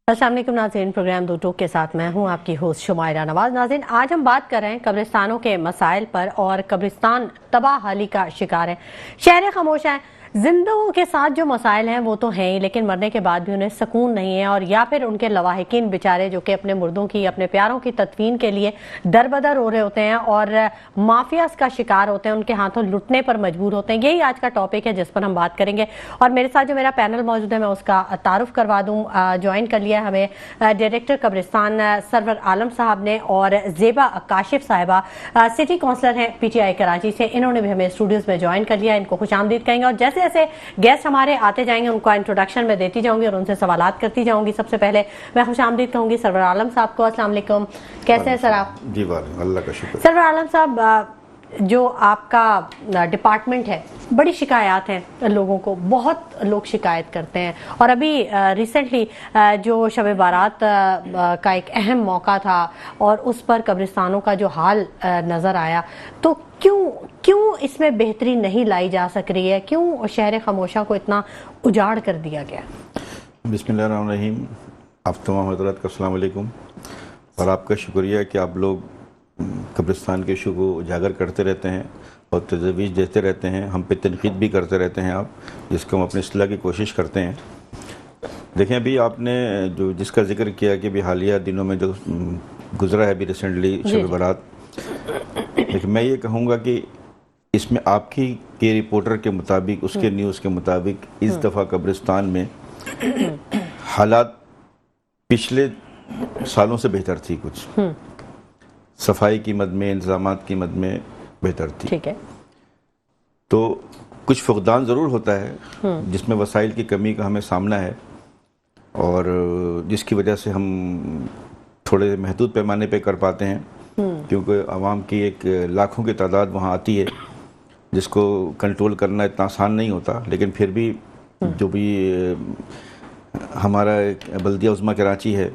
السلام علیکم ناظرین، پروگرام دو ٹوک کے ساتھ میں ہوں آپ کی ہوسٹ شمائرہ نواز۔ ناظرین، آج ہم بات کر رہے ہیں قبرستانوں کے مسائل پر، اور قبرستان تباہ حالی کا شکار ہے، شہر خاموش ہیں۔ زندوں کے ساتھ جو مسائل ہیں وہ تو ہیں ہی، لیکن مرنے کے بعد بھی انہیں سکون نہیں ہے، اور یا پھر ان کے لواحقین بیچارے جو کہ اپنے مردوں کی، اپنے پیاروں کی تدفین کے لیے در بدر ہو رہے ہوتے ہیں اور مافیاز کا شکار ہوتے ہیں، ان کے ہاتھوں لٹنے پر مجبور ہوتے ہیں۔ یہی آج کا ٹاپک ہے جس پر ہم بات کریں گے، اور میرے ساتھ جو میرا پینل موجود ہے میں اس کا تعارف کروا دوں۔ جوائن کر لیا ہمیں ڈائریکٹر قبرستان سرور عالم صاحب نے، اور زیبا کاشف صاحبہ سٹی کونسلر ہیں پی ٹی آئی کراچی سے، انہوں نے بھی ہمیں اسٹوڈیوز میں جوائن کر لیا۔ ان کو خوش آمدید کہیں گے، اور جیسے جیسے گیسٹ ہمارے آتے جائیں گے ان کو انٹروڈکشن میں دیتی جاؤں گی اور ان سے سوالات کرتی جاؤں گی۔ سب سے پہلے میں خوش آمدید کہوں گی سرور عالم صاحب کو۔ السلام علیکم، کیسے ہیں سر آپ؟ جی وعلیکم، اللہ کا شکر۔ سرور عالم صاحب، جو آپ کا ڈپارٹمنٹ ہے، بڑی شکایات ہیں لوگوں کو، بہت لوگ شکایت کرتے ہیں، اور ابھی ریسنٹلی جو شب بارات کا ایک اہم موقع تھا اور اس پر قبرستانوں کا جو حال نظر آیا، تو کیوں اس میں بہتری نہیں لائی جا سک رہی ہے؟ کیوں شہر خاموشہ کو اتنا اجاڑ کر دیا گیا؟ بسم اللہ الرحمن الرحیم۔ آپ تمام حضرات کا السلام علیکم، اور آپ کا شکریہ کہ آپ لوگ قبرستان کے ایشو کو اجاگر کرتے رہتے ہیں اور تجویز دیتے رہتے ہیں، ہم پہ تنقید بھی کرتے رہتے ہیں آپ، جس کو ہم اپنے اصلاح کی کوشش کرتے ہیں۔ دیکھیں، ابھی آپ نے جس کا ذکر کیا کہ حالیہ دنوں میں جو گزرا ہے ابھی ریسنٹلی شب برات، لیکن میں یہ کہوں گا کہ اس میں آپ کی رپورٹر کے مطابق، اس کے نیوز کے مطابق، اس دفعہ قبرستان میں حالات پچھلے سالوں سے بہتر تھی، کچھ صفائی کی مد میں، انتظامات کی مد میں بہتر تھی۔ ٹھیک ہے، تو کچھ فقدان ضرور ہوتا ہے جس میں وسائل کی کمی کا ہمیں سامنا ہے، اور جس کی وجہ سے ہم تھوڑے محدود پیمانے پہ کر پاتے ہیں، کیونکہ عوام کی ایک لاکھوں کی تعداد وہاں آتی ہے جس کو کنٹرول کرنا اتنا آسان نہیں ہوتا۔ لیکن پھر بھی جو بھی ہمارا بلدیہ عظمیٰ کراچی ہے،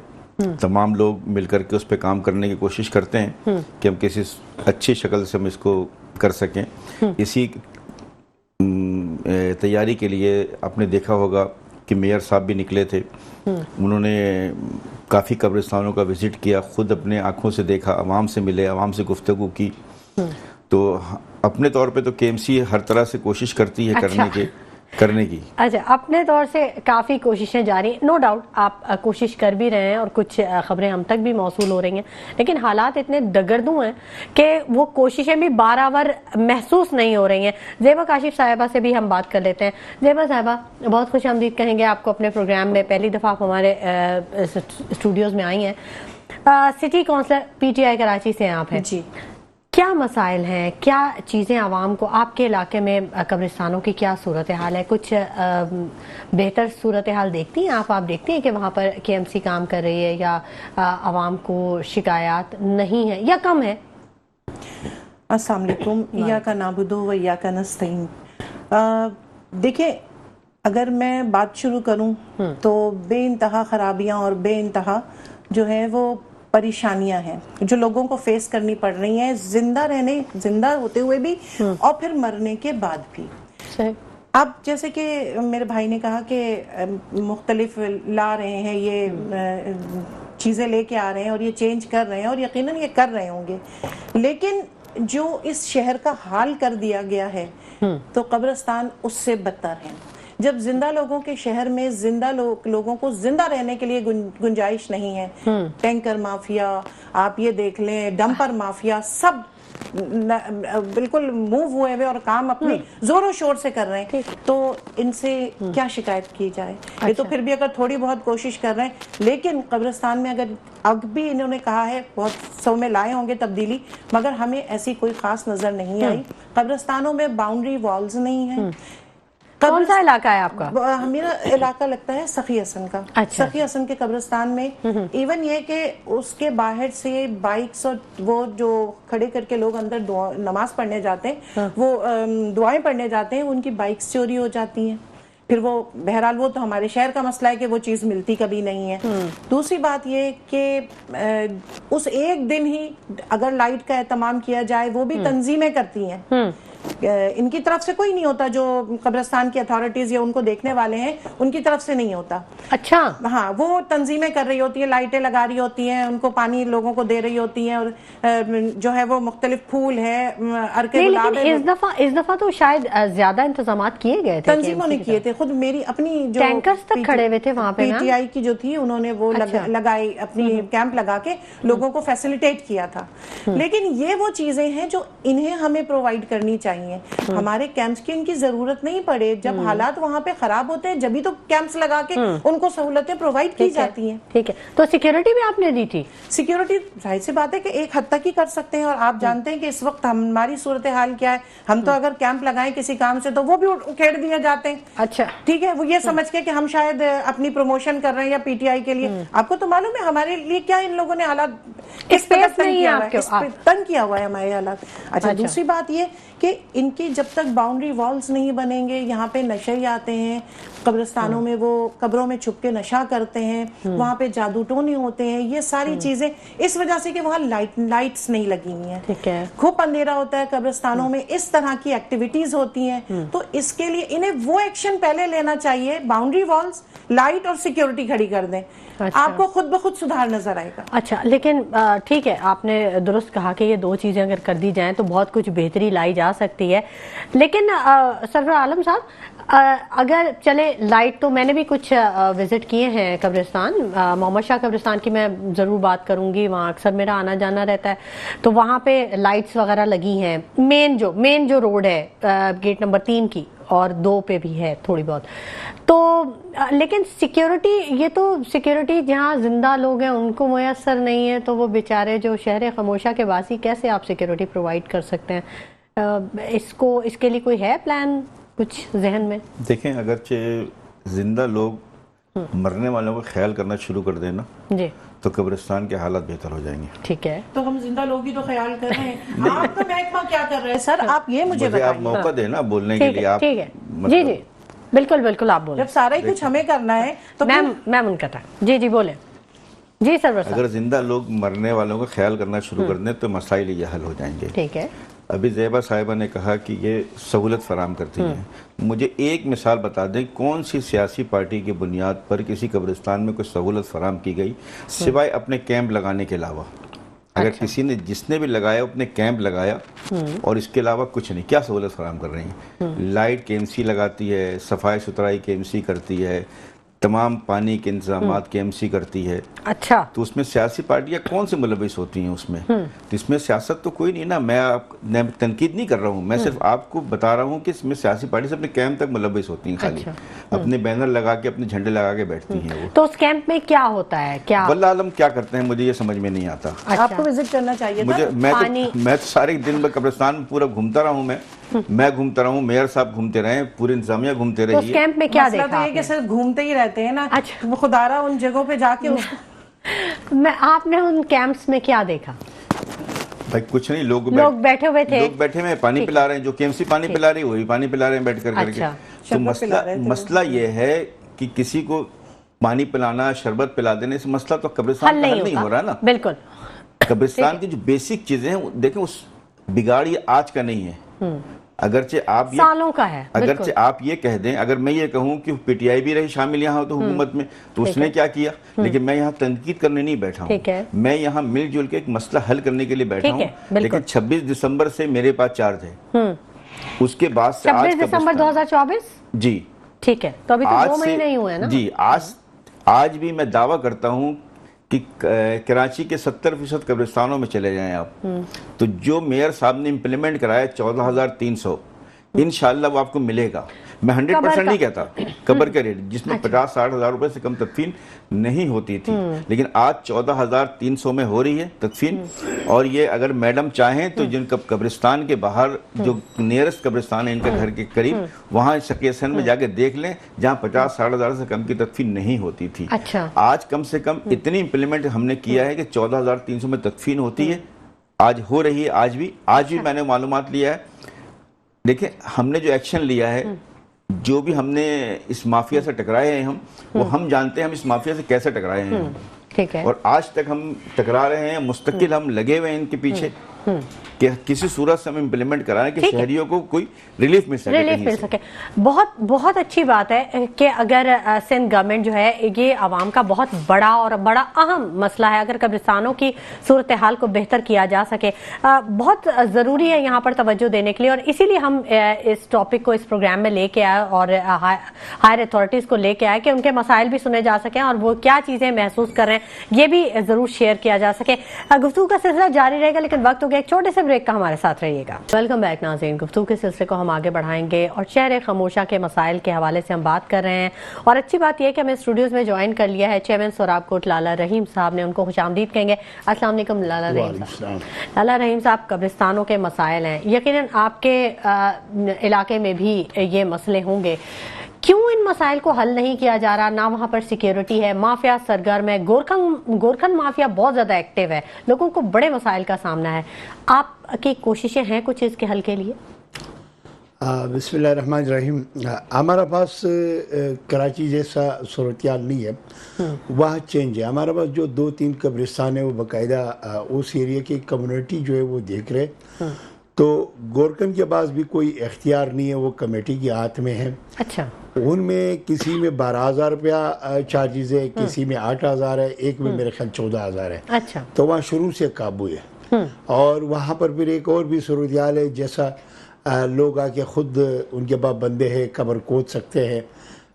تمام لوگ مل کر کے اس پہ کام کرنے کی کوشش کرتے ہیں کہ ہم کسی اچھی شکل سے ہم اس کو کر سکیں۔ اسی تیاری کے لیے آپ نے دیکھا ہوگا کہ میئر صاحب بھی نکلے تھے، انہوں نے کافی قبرستانوں کا وزٹ کیا، خود اپنے آنکھوں سے دیکھا، عوام سے ملے، عوام سے گفتگو کی۔ تو اپنے طور پہ تو کے ایم سی ہر طرح سے کوشش کرتی ہے کرنے کی۔ اچھا، اپنے طور سے کافی کوششیں جاری ہیں، نو ڈاؤٹ آپ کوشش کر بھی رہے ہیں، اور کچھ خبریں ہم تک بھی موصول ہو رہی ہیں، لیکن حالات اتنے دگردوں ہیں کہ وہ کوششیں بھی بارآور محسوس نہیں ہو رہی ہیں۔ زیبا کاشف صاحبہ سے بھی ہم بات کر لیتے ہیں۔ زیبا صاحبہ، بہت خوش آمدید کہیں گے آپ کو اپنے پروگرام میں، پہلی دفعہ آپ ہمارے اسٹوڈیوز میں آئی ہیں۔ سٹی کونسلر پی ٹی آئی کراچی سے ہیں آپ ہیں جی، کیا مسائل ہیں، کیا چیزیں عوام کو، آپ کے علاقے میں قبرستانوں کی کیا صورتحال ہے؟ کچھ بہتر صورتحال دیکھتی ہیں آپ دیکھتی ہیں کہ وہاں پر کے ایم سی کام کر رہی ہے، یا عوام کو شکایات نہیں ہے یا کم ہے؟ السلام علیکم، ایاک نعبد و ایاک نستعین۔ دیکھیں، اگر میں بات شروع کروں تو بے انتہا خرابیاں اور بے انتہا جو ہے وہ پریشانیاں ہیں جو لوگوں کو فیس کرنی پڑ رہی ہیں، زندہ ہوتے ہوئے بھی اور پھر مرنے کے بعد بھی۔ اب جیسے کہ میرے بھائی نے کہا کہ مختلف لا رہے ہیں، یہ چیزیں لے کے آ رہے ہیں اور یہ چینج کر رہے ہیں، اور یقیناً یہ کر رہے ہوں گے، لیکن جو اس شہر کا حال کر دیا گیا ہے تو قبرستان اس سے بدتر ہے۔ جب زندہ لوگوں کے شہر میں زندہ لوگوں کو زندہ رہنے کے لیے گنجائش نہیں ہے، ٹینکر مافیا آپ یہ دیکھ لیں، ڈمپر مافیا، سب بالکل موو ہوئے ہوئے اور کام اپنے زور و شور سے کر رہے ہیں، تو ان سے کیا شکایت کی جائے؟ یہ تو پھر بھی اگر تھوڑی بہت کوشش کر رہے ہیں، لیکن قبرستان میں اگر اب بھی انہوں نے کہا ہے بہت سو میں لائے ہوں گے تبدیلی، مگر ہمیں ایسی کوئی خاص نظر نہیں آئی۔ قبرستانوں میں باؤنڈری والز نہیں ہیں۔ کون سا علاقہ ہے آپ کا؟ میرا علاقہ لگتا ہے سخی حسن کا۔ سخی حسن کے قبرستان میں ایون یہ کہ اس کے باہر سے بائکس اور وہ جو کھڑے کر کے لوگ اندر نماز پڑھنے جاتے ہیں، وہ دعائیں پڑھنے جاتے ہیں، ان کی بائکس چوری ہو جاتی ہیں۔ پھر وہ بہرحال وہ تو ہمارے شہر کا مسئلہ ہے کہ وہ چیز ملتی کبھی نہیں ہے۔ دوسری بات یہ کہ اس ایک دن ہی اگر لائٹ کا اہتمام کیا جائے، وہ بھی تنظیمیں کرتی ہیں، ان کی طرف سے کوئی نہیں ہوتا، جو قبرستان کی اتھارٹیز یا ان کو دیکھنے والے ہیں ان کی طرف سے نہیں ہوتا. اچھا ہاں، وہ تنظیمیں کر رہی ہوتی ہیں، لائٹیں لگا رہی ہوتی ہیں، ان کو پانی لوگوں کو دے رہی ہوتی ہیں، اور جو ہے وہ مختلف پھول ہے، عرق گلاب ہے. اس دفعہ تو شاید زیادہ انتظامات کیے گئے تھے، تنظیموں نے کیے تھے. خود میری اپنی جو ٹینکرز تک کھڑے ہوئے تھے وہاں پہ، پی ٹی آئی کی جو تھی انہوں نے وہ لگائی، اپنی کیمپ لگا کے لوگوں کو فیسیلیٹیٹ کیا تھا. لیکن یہ وہ چیزیں ہیں جو انہیں ہمیں پرووائڈ کرنی چاہیے. ہمارے کیمپس کی ان کی ضرورت نہیں پڑے، جب حالات وہاں پہ خراب ہوتے ہیں جبھی تو کیمپس لگا کے ان کو سہولتیں پرووائڈ کی جاتی ہیں. ٹھیک ہے، تو سیکیورٹی بھی آپ نے دی تھی؟ سیکیورٹی ظاہر سی بات ہے کہ ایک حد تک ہی کر سکتے ہیں، اور آپ جانتے ہیں کہ اس وقت ہماری صورتحال کیا ہے. ہم تو اگر کیمپ لگائیں کسی کام سے تو وہ بھی اکھیڑ دیے جاتے ہیں. اچھا ٹھیک ہے، وہ یہ سمجھ کے کہ ہم شاید اپنی پروموشن کر رہے ہیں یا پی ٹی آئی کے لیے. آپ کو تو معلوم ہے ہمارے لیے کیا ان لوگوں نے حالات کس طرح تنگ کیا ہوا ہے ہمارے حالات. اچھا، دوسری بات یہ کہ ان کی جب تک باؤنڈری والز نہیں بنیں گے، یہاں پہ نشے آتے ہیں قبرستانوں میں، وہ قبروں میں چھپ کے نشہ کرتے ہیں، وہاں پہ جادو ٹونے ہوتے ہیں، یہ ساری چیزیں اس وجہ سے کہ وہاں لائٹس نہیں لگی ہوئی ہیں. ٹھیک ہے، خوب اندھیرا ہوتا ہے قبرستانوں میں، اس طرح کی ایکٹیویٹیز ہوتی ہیں. تو اس کے لیے انہیں وہ ایکشن پہلے لینا چاہیے، باؤنڈری والز، لائٹ اور سیکیورٹی کھڑی کر دیں. آپ کو خود بخود سدھار نظر آئے گا. اچھا، لیکن ٹھیک ہے، آپ نے درست کہا کہ یہ دو چیزیں اگر کر دی جائیں تو بہت کچھ بہتری لائی جا سکتی ہے. لیکن سرور عالم صاحب، اگر چلے لائٹ، تو میں نے بھی کچھ وزٹ کیے ہیں قبرستان. محمد شاہ قبرستان کی میں ضرور بات کروں گی، وہاں اکثر میرا آنا جانا رہتا ہے. تو وہاں پہ لائٹس وغیرہ لگی ہیں، مین جو روڈ ہے گیٹ نمبر 3 کی، اور 2 پہ بھی ہے تھوڑی بہت. تو لیکن سیکیورٹی، یہ تو سیکیورٹی جہاں زندہ لوگ ہیں ان کو میسر نہیں ہے، تو وہ بیچارے جو شہر خموشہ کے باسی، کیسے آپ سیکیورٹی پرووائڈ کر سکتے ہیں؟ اس کے لیے کوئی ہے پلان کچھ ذہن میں؟ دیکھیں، اگرچہ زندہ لوگ مرنے والوں کا خیال کرنا شروع کر دیں نا جی، تو قبرستان کے حالات بہتر ہو جائیں گے. ٹھیک ہے، تو ہم زندہ لوگ ہی تو خیال کر رہے ہیں. آپ کا محکمہ کیا کر رہے ہیں سر؟ آپ یہ مجھے آپ بتائیے. موقع دیں نا بولنے کے لیے. آپ ٹھیک ہے، جی جی بالکل آپ بولیں. جب سارا ہی کچھ ہمیں کرنا ہے تو میم ان کا تھا. جی بولیں. جی سرور صاحب. اگر زندہ لوگ مرنے والوں کا خیال کرنا شروع کر دیں تو مسائل یہ حل ہو جائیں گے. ٹھیک ہے. ابھی زیبا صاحبہ نے کہا کہ یہ سہولت فراہم کرتی ہیں. مجھے ایک مثال بتا دیں، کون سی سیاسی پارٹی کی بنیاد پر کسی قبرستان میں کوئی سہولت فراہم کی گئی سوائے اپنے کیمپ لگانے کے علاوہ؟ اگر کسی نے، جس نے بھی لگایا، اپنے کیمپ لگایا اور اس کے علاوہ کچھ نہیں، کیا سہولت فراہم کر رہی ہیں؟ لائٹ کے ایم سی لگاتی ہے، صفائی ستھرائی کے ایم سی کرتی ہے، تمام پانی کے انتظامات کے ایم سی کرتی ہے. اچھا، تو اس میں سیاسی پارٹیاں کون سے ملوث ہوتی ہیں اس میں؟ تو اس میں سیاست تو کوئی نہیں نا. میں تنقید نہیں کر رہا ہوں، میں صرف آپ کو بتا رہا ہوں کہ اس میں سیاسی پارٹی سے اپنے کیمپ تک ملوث ہوتی ہیں، خالی اپنے بینر لگا کے، اپنے جھنڈے لگا کے بیٹھتی ہیں. وہ تو اس کیمپ میں کیا ہوتا ہے؟ کیا واللہ عالم کیا کرتے ہیں، مجھے یہ سمجھ میں نہیں آتا. آپ کو وزٹ کرنا چاہیے تھا. میں تو سارے دن میں قبرستان میں پورا گھومتا رہا ہوں. میں گھومتا رہا ہوں، میئر صاحب گھومتے رہے، پورے انتظامیہ گھومتے رہی. تو اس کیمپ میں کیا دیکھا؟ مسئلہ تو یہ کہ صرف گھومتے ہی رہتے ہیں نا. وہ خدارہ ان جگہوں پہ جا کے آپ نے ان کیمپس میں کیا دیکھا؟ بھائی کچھ نہیں، لوگ بیٹھے ہوئے تھے، لوگ بیٹھے ہوئے پانی پلا رہے ہیں. جو کیمسی پانی پلا رہی ہے وہی پانی پلا رہے ہیں بیٹھ کر کے. تو مسئلہ یہ ہے کہ کسی کو پانی پلانا، شربت پلا دینے سے مسئلہ تو قبرستان کا حل نہیں ہو رہا نا. بالکل. قبرستان کی جو بیسک چیزیں ہیں دیکھیں، اس بگاڑ یہ آج کا نہیں ہے. اگرچہ آپ سالوں کا ہے. اگرچہ آپ یہ کہہ دیں، اگر میں یہ کہوں کہ پی ٹی آئی بھی رہی شامل یہاں تو حکومت میں، تو اس نے کیا کیا، لیکن میں یہاں تنقید کرنے نہیں بیٹھا ہوں. میں یہاں مل جل کے ایک مسئلہ حل کرنے کے لیے بیٹھا ہوں. لیکن 26 دسمبر سے میرے پاس چارج ہے. اس کے بعد سے 26 دسمبر 2024 جی ٹھیک ہے، تو ابھی تو 2 مہینے ہی ہوئے نا. جی آج بھی میں دعویٰ کرتا ہوں کہ کراچی کے 70% قبرستانوں میں چلے جائیں آپ، تو جو میئر صاحب نے امپلیمنٹ کرایا 14,300، انشاءاللہ وہ آپ کو ملے گا. میں 100% نہیں کہتا قبر کے ریٹ، جس میں 50-60 ہزار روپے سے کم تدفین نہیں ہوتی تھی، لیکن آج 14,300 میں ہو رہی ہے تدفین. اور یہ اگر میڈم چاہیں تو جن قبرستان کے باہر جو نیئرسٹ قبرستان ہے ان کے گھر کے قریب، وہاں شکیسن میں جا کے دیکھ لیں جہاں 50-60 ہزار سے کم کی تدفین نہیں ہوتی تھی. آج کم سے کم اتنی امپلیمنٹ ہم نے کیا ہے کہ 14,300 میں تدفین ہوتی ہے. آج ہو رہی ہے. آج بھی میں نے معلومات لیا ہے. دیکھیں، ہم نے جو ایکشن لیا ہے، جو بھی ہم نے اس مافیا سے ٹکرائے ہیں، وہ ہم جانتے ہیں ہم اس مافیا سے کیسے ٹکرائے ہیں. ٹھیک ہے. اور آج تک ہم ٹکرا رہے ہیں, مستقل ہم لگے ہوئے ہیں ان کے پیچھے کہ کسی صورت سے ہم امپلیمنٹ کرائیں کہ شہریوں کو کوئی ریلیف مل سکے. ریلیف مل سکے. بہت اچھی بات ہے کہ اگر سندھ گورنمنٹ جو ہے, یہ عوام کا بہت بڑا اور بڑا اہم مسئلہ ہے, اگر قبرستانوں کی صورتحال کو بہتر کیا جا سکے, بہت ضروری ہے یہاں پر توجہ دینے کے لیے. اور اسی لیے ہم اس ٹاپک کو اس پروگرام میں لے کے آئے اور ہائر اتھارٹیز کو لے کے آئے کہ ان کے مسائل بھی سنے جا سکیں اور وہ کیا چیزیں محسوس کر رہے ہیں یہ بھی ضرور شیئر کیا جا سکے. گفتگو کا سلسلہ جاری رہے گا, لیکن وقت ہو گیا ایک چھوٹے سے بریک کا, ہمارے ساتھ رہیے گا. ویلکم بیک ناظرین, گفتگو کے سلسلے کو ہم آگے بڑھائیں گے اور شہر خاموشہ کے مسائل کے حوالے سے ہم بات کر رہے ہیں. اور اچھی بات یہ ہے کہ ہمیں اسٹوڈیوز میں جوائن کر لیا ہے چیئرمین سوراب کوٹ لالا رحیم صاحب نے, ان کو خوش آمدید کہیں گے. السلام علیکم لالا رحیم صاحب. لالا رحیم صاحب, قبرستانوں کے مسائل ہیں, یقیناً آپ کے علاقے میں بھی یہ مسئلے ہوں گے. کیوں ان مسائل کو حل نہیں کیا جا رہا؟ نہ وہاں پر سیکیورٹی ہے, مافیا سرگرم ہے, گورکھن مافیا بہت زیادہ ایکٹیو ہے, لوگوں کو بڑے مسائل کا سامنا ہے. آپ کی کوششیں ہیں کچھ اس کے حل کے لیے؟ بسم اللہ الرحمن الرحیم. ہمارا پاس کراچی جیسا صورتحال نہیں ہے, وہاں چینج ہے. ہمارا پاس جو 2-3 قبرستان ہیں وہ باقاعدہ اس ایریا کی کمیونٹی جو ہے وہ دیکھ رہے. تو گورکن کے پاس بھی کوئی اختیار نہیں ہے, وہ کمیٹی کے ہاتھ میں ہے. اچھا. ان میں کسی میں 12,000 روپیہ چارجز ہے, کسی میں 8,000 ہے, ایک میں میرے خیال 14,000 ہے. اچھا. تو وہاں شروع سے قابو ہے. اور وہاں پر پھر ایک اور بھی صورتحال ہے, جیسا لوگ آ کے خود ان کے پاس بندے ہیں قبر کھود سکتے ہیں.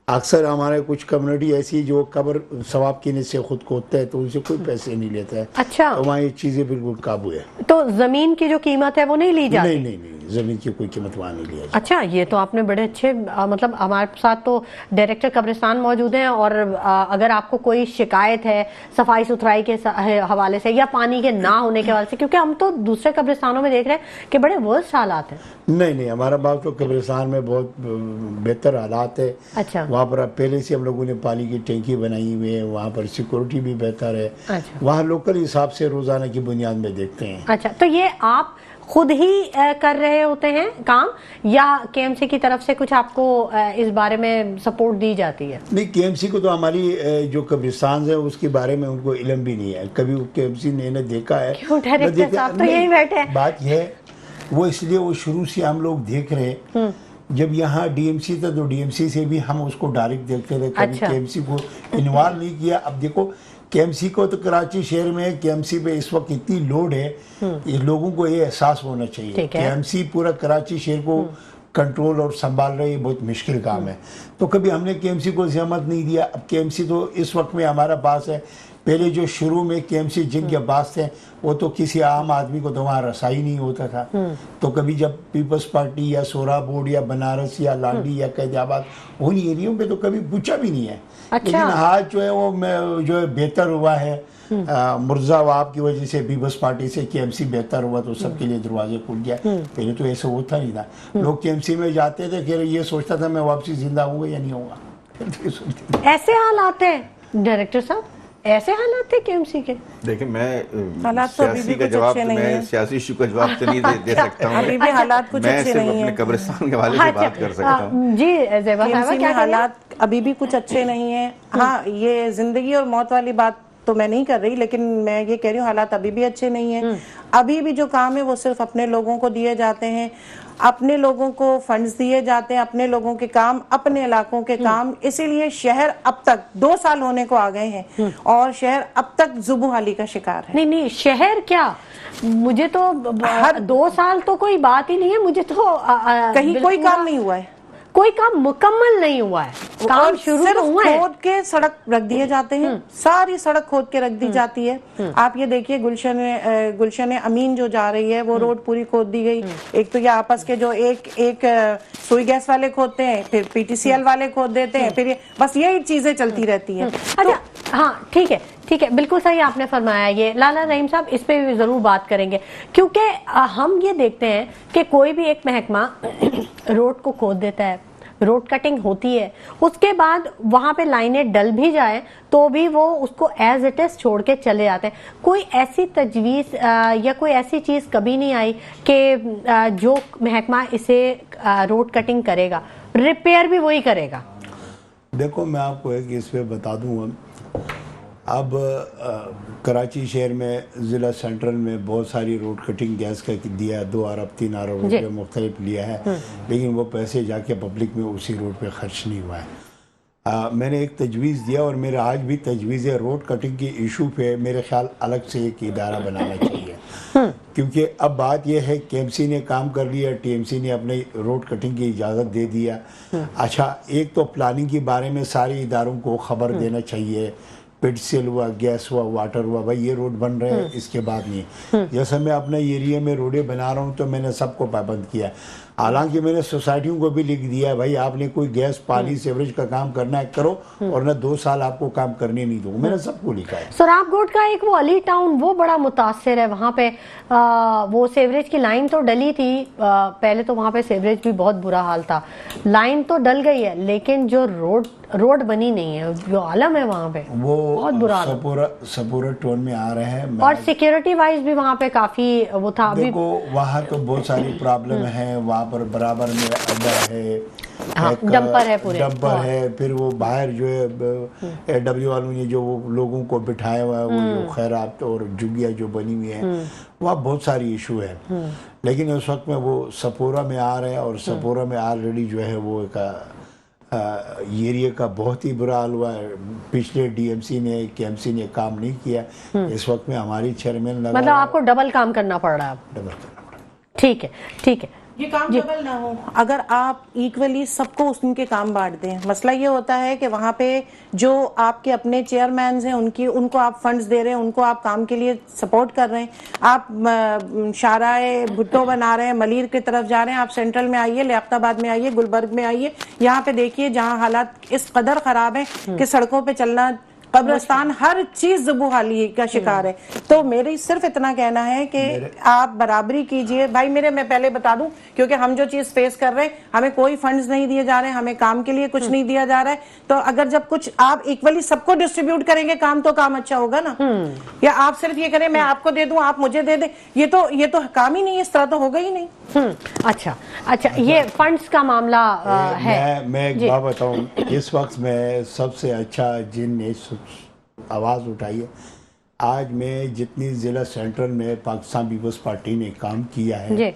اکثر ہمارے کچھ کمیونٹی ایسی جو قبر ثواب کی نیت سے خود کھودتے ہیں تو ان سے کوئی پیسے نہیں لیتا ہے. اچھا. تو وہاں یہ چیزیں بالکل قابو ہے. تو زمین کی جو قیمت ہے وہ نہیں لی جاتی؟ نہیں, زمین کی کوئی قیمت وہاں نہیں لیا جاتی. اچھا, یہ تو آپ نے بڑے اچھے, مطلب ہمارے ساتھ تو ڈائریکٹر قبرستان موجود ہیں, اور اگر آپ کو کوئی شکایت ہے صفائی ستھرائی کے حوالے سے یا پانی کے نہ ہونے کے حوالے سے, کیونکہ ہم تو دوسرے قبرستانوں میں دیکھ رہے ہیں کہ بڑے ورسٹ حالات ہیں. نہیں, ہمارا بات تو قبرستان میں بہت بہتر حالات ہے. اچھا. وہاں پر پہلے سے ہم لوگوں نے پانی کی ٹینکی بنائی ہوئی ہے, وہاں پر سیکورٹی بھی بہتر ہے. اچھا. وہاں لوکل حساب سے روزانہ کی بنیاد میں دیکھتے ہیں. اچھا, تو یہ آپ خود ہی کر رہے ہوتے ہیں کام, یا کے ایم سی کی طرف سے کچھ آپ کو اس بارے میں سپورٹ دی جاتی ہے؟ نہیں, کے ایم سی کو تو ہماری جو قبرستان ہے اس کے بارے میں ان کو علم بھی نہیں ہے. کبھی کے ایم سی نے دیکھا ہے. کیوں ڈائریکٹر صاحب تو یہی بیٹھے ہیں. بات یہ ہے وہ اس لیے وہ شروع سے ہم لوگ دیکھ رہے ہیں. جب یہاں ڈی ایم سی تھا تو ڈی ایم سی سے بھی ہم اس کو ڈائریکٹ دیکھتے رہے, کبھی کے ایم سی کو انوالو نہیں کیا. اب دیکھو کے ایم سی کو تو کراچی شہر میں کے ایم سی پہ اس وقت اتنی لوڈ ہے, یہ لوگوں کو یہ احساس ہونا چاہیے. کے ایم سی پورا کراچی شہر کو کنٹرول اور سنبھال رہے, یہ بہت مشکل کام ہے. تو کبھی ہم نے کے ایم سی کو زحمت نہیں دیا. اب کے ایم سی تو اس وقت میں ہمارا پاس ہے. پہلے جو شروع میں کے ایم سی جن کے پاس تھے وہ تو کسی عام آدمی کو تو وہاں رسائی نہیں ہوتا تھا. تو کبھی جب پیپلز پارٹی یا سوراب بورڈ یا بنارس یا لانڈی یا قید آباد ان ایریوں پہ تو کبھی پوچھا بھی نہیں ہے. لیکن آج جو ہے وہ جو ہے بہتر ہوا ہے. مرزا واب کی وجہ سے پیپلز پارٹی سے کے ایم سی بہتر ہوا تو سب کے لیے دروازے کھل گیا. پہلے تو ایسا ہوتا نہیں تھا. لوگ کے ایم سی میں جاتے تھے پھر یہ سوچتا تھا میں واپسی زندہ ہوں گا یا نہیں ہوں گا. ایسے حالات ہیں ڈائریکٹر صاحب, ایسے حالات تھے کے ایم سی کے؟ دیکھیں, میں سیاسی کا جواب, میں سیاسی ایشو کا جواب تو نہیں دے سکتا ہوں. ابھی بھی حالات کچھ اچھے نہیں ہیں. میں صرف اپنے قبرستان کے حوالے سے بات کر سکتا ہوں. جی زیبا صاحبہ, کیا حالات ابھی بھی کچھ اچھے نہیں ہیں. ہاں, یہ زندگی اور موت والی بات تو میں نہیں کر رہی, لیکن میں یہ کہہ رہی ہوں حالات ابھی بھی اچھے نہیں ہیں. ابھی بھی جو کام ہے وہ صرف اپنے لوگوں کو دیے جاتے ہیں, اپنے لوگوں کو فنڈز دیے جاتے ہیں, اپنے لوگوں کے کام, اپنے علاقوں کے کام. اسی لیے شہر اب تک 2 سال ہونے کو آ گئے ہیں اور شہر اب تک زبو حالی کا شکار ہے. نہیں, شہر کیا, مجھے تو 2 سال تو کوئی بات ہی نہیں ہے. مجھے تو کہیں کوئی کام نہیں ہوا ہے, کوئی کام مکمل نہیں ہوا ہے. کام شروع تو ہوا ہے, کھود کے سڑک رکھ دیے جاتے ہیں, ساری سڑک کھود کے رکھ دی جاتی ہے. آپ یہ دیکھیے گلشن امین جو جا رہی ہے وہ روڈ پوری کھود دی گئی. ایک تو یہ آپس کے جو ایک سوئی گیس والے کھودتے ہیں, پھر پی ٹی سی ایل والے کھود دیتے ہیں, پھر بس یہی چیزیں چلتی رہتی ہیں. اچھا, ہاں ٹھیک ہے, بالکل صحیح آپ نے فرمایا. یہ لالا رحیم صاحب اس پہ بھی ضرور بات کریں گے, کیونکہ ہم یہ دیکھتے ہیں کہ کوئی بھی ایک محکمہ روڈ کو کھود دیتا ہے, روڈ کٹنگ ہوتی ہے, اس کے بعد وہاں پہ لائنیں ڈل بھی جائیں تو بھی وہ اس کو ایز اٹ از چھوڑ کے چلے جاتے ہیں. کوئی ایسی تجویز یا کوئی ایسی چیز کبھی نہیں آئی کہ جو محکمہ اسے روڈ کٹنگ کرے گا, ریپیئر بھی وہی کرے گا؟ دیکھو, میں آپ کو ایک اس پہ بتا دوں گا. اب کراچی شہر میں ضلع سینٹرل میں بہت ساری روڈ کٹنگ گیس کا دیا 2 ارب 3 ارب روپے مختلف لیا ہے، لیکن وہ پیسے جا کے پبلک میں اسی روڈ پہ خرچ نہیں ہوا ہے۔ میں نے ایک تجویز دیا اور میرا آج بھی تجویز ہے، روڈ کٹنگ کے ایشو پہ میرے خیال الگ سے ایک ادارہ بنانا چاہیے، کیونکہ اب بات یہ ہے کے ایم سی نے کام کر لیا، ٹی ایم سی نے اپنے روڈ کٹنگ کی اجازت دے دیا۔ اچھا، ایک تو پلاننگ کے بارے میں سارے اداروں کو خبر دینا چاہیے، پیٹ سیل ہوا، گیس ہوا، واٹر ہوا، بھائی یہ روڈ بن رہے ہیں، اس کے بعد نہیں۔ جیسا میں اپنے ایریا میں روڈیں بنا رہا ہوں تو میں نے سب کو پابند کیا، حالانکہ میں نے سوسائٹیوں کو بھی لکھ دیا ہے بھائی آپ نے کوئی گیس پانی سیوریج کا کام کرنا ہے کرو، اور نہ 2 سال آپ کو کام کرنے نہیں دوں، میں نے سب کو لکھا ہے۔ سراب گوٹ کا ایک وہ علی ٹاؤن وہ بڑا متاثر ہے، وہاں پہ وہ سیوریج کی لائن تو ڈلی تھی، پہلے تو وہاں پہ سیوریج بھی بہت برا حال تھا، لائن تو ڈل گئی ہے لیکن جو روڈ بنی نہیں ہے، جو عالم ہے وہاں پہ وہ بہت برا حال، سپورہ ٹون میں آ رہے ہیں، اور سیکیورٹی وائز بھی وہاں پہ کافی وہ تھا۔ دیکھو وہاں تو بہت ساری پرابلم ہیں، وہاں پر برابر میں اڈا ہے، ڈمپر ہے، پھر وہ باہر جو ہے اے ڈبلیو والوں نے جو وہ لوگوں کو بٹھایا ہوا ہے، وہ جو خیرات اور جگیاں جو بنی ہوئی ہیں، وہاں بہت ساری ایشو ہے، لیکن اس وقت میں وہ سپورہ میں آ رہے ہیں، اور سپورہ میں آلریڈی جو ہے وہ ایک ایریا کا بہت ہی برا حال ہوا ہے۔ پچھلے ڈی ایم سی نے کے ایم سی نے کام نہیں کیا، اس وقت میں ہماری چیئرمین لگا، مطلب آپ کو ڈبل کام کرنا پڑ رہا ہے۔ ڈبل کرنا پڑ رہا ہے۔ ٹھیک ہے، ٹھیک ہے، یہ کام ڈبل نہ ہو اگر آپ ایکولی سب کو ان کے کام بانٹ دیں۔ مسئلہ یہ ہوتا ہے کہ وہاں پہ جو آپ کے اپنے چیئرمینز ہیں ان کو آپ فنڈز دے رہے ہیں، ان کو آپ کام کے لیے سپورٹ کر رہے ہیں، آپ شارائے بھٹو بنا رہے ہیں، ملیر کی طرف جا رہے ہیں، آپ سینٹرل میں آئیے، لیاقت آباد میں آئیے، گلبرگ میں آئیے، یہاں پہ دیکھیے جہاں حالات اس قدر خراب ہیں کہ سڑکوں پہ چلنا، قبرستان، ہر چیز زبوحالی کا شکار ہے۔ تو میری صرف اتنا کہنا ہے کہ آپ برابری کیجئے۔ بھائی میں پہلے بتا دوں، کیونکہ ہم جو چیز فیس کر رہے ہیں، ہمیں کوئی فنڈز نہیں دیے جا رہے ہیں، ہمیں کام کے لیے کچھ نہیں دیا جا رہا ہے، تو اگر جب کچھ آپ ایکولی سب کو ڈسٹریبیوٹ کریں گے کام، تو کام اچھا ہوگا نا۔ یا آپ صرف یہ کریں میں آپ کو دے دوں، آپ مجھے دے دیں، یہ تو کام ہی نہیں، اس طرح تو ہوگا ہی نہیں۔ اچھا، یہ فنڈز کا معاملہ ہے۔ میں ایک بات بتاؤں، اس وقت میں سب سے اچھا جن نے آواز اٹھائی ہے، آج میں جتنی ضلع سینٹرل میں پاکستان پیپلز پارٹی نے کام کیا ہے،